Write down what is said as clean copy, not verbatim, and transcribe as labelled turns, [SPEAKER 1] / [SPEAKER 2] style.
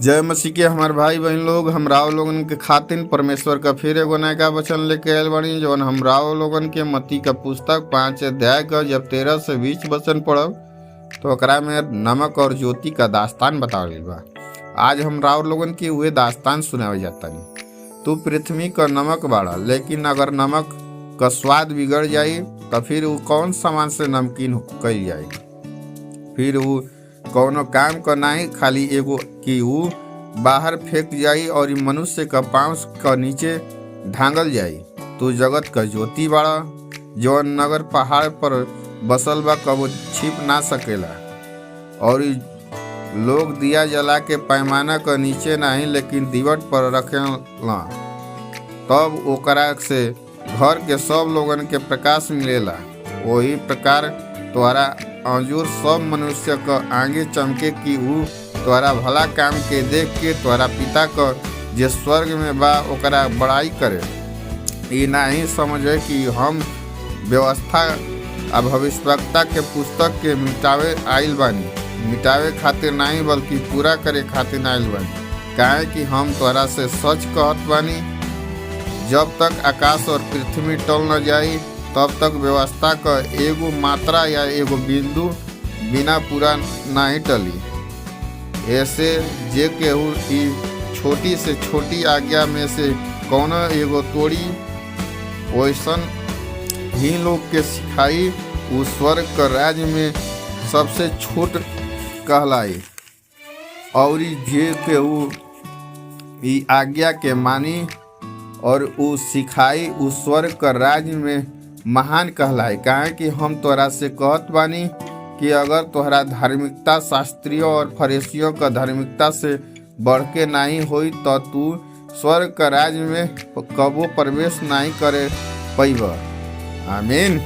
[SPEAKER 1] जय मसीह के हमार भाई बहन लोग, हमराव लोगन के खातिन परमेश्वर का फिर एगो नया वचन लेके आयल बनी। जौन हमराव लोगन के मत्ती का पुस्तक 5 अध्याय का जब 13 से 20 वचन पढ़ब तो ओकरा में नमक और ज्योति का दास्तान बतावल गइल बा। आज हमराव लोगन के उहे दास्तान सुनावे जातानी। तू पृथ्वी का नमक बाड़ा, लेकिन अगर नमक का स्वाद बिगड़ जाई तो फिर वो कौन सामान से नमकीन कइल जाई। फिर वो कौनो काम का नहीं, खाली एगो कि ऊ बाहर फेंक जाई और मनुष्य का पांव का नीचे ढांगल जाई। तू जगत का ज्योति बाड़ा, जौन नगर पहाड़ पर बसल बा कबो छिप ना सकेला। और लोग दिया जला के पैमाना का नीचे नहीं, लेकिन दीवट पर रखेला, तब ओकरा से घर के सब लोगन के प्रकाश मिलेला। वही प्रकार तोहरा अंजूर सब मनुष्य का आगे चमके कि ऊ तोहरा भला काम के देख के तोहरा पिता का जे स्वर्ग में बा ओकरा बड़ाई करे। ये नहीं समझे कि हम व्यवस्था आ भविष्यवक्ता के पुस्तक के मिटावे आइल बानी। मिटावे खातिर नहीं बल्कि पूरा करे खातिर आइल बानी। काहे कि हम तोहरा से सच कहत बानी, जब तक आकाश और पृथ्वी टल न जाई तब तक व्यवस्था का एगो मात्रा या एगो बिंदु बिना पूरा नहीं टली। ऐसे जे केहू ई छोटी से छोटी आज्ञा में से कौनो एगो तोड़ी वैसन ही लोग के सिखाई, उ स्वर्ग का राज्य में सबसे छोट कहलाई। और जे केहू ई आज्ञा के मानी और उ सिखाई, उ स्वर्ग का राज्य में महान कहलाए। काहे कि हम तोरा से कहत बानी कि अगर तोहरा धार्मिकता शास्त्रियों और फरीसियों का धार्मिकता से बढ़ के नहीं होई तो तू स्वर्ग का राज्य में कबो प्रवेश नहीं करे पैबा। आमीन।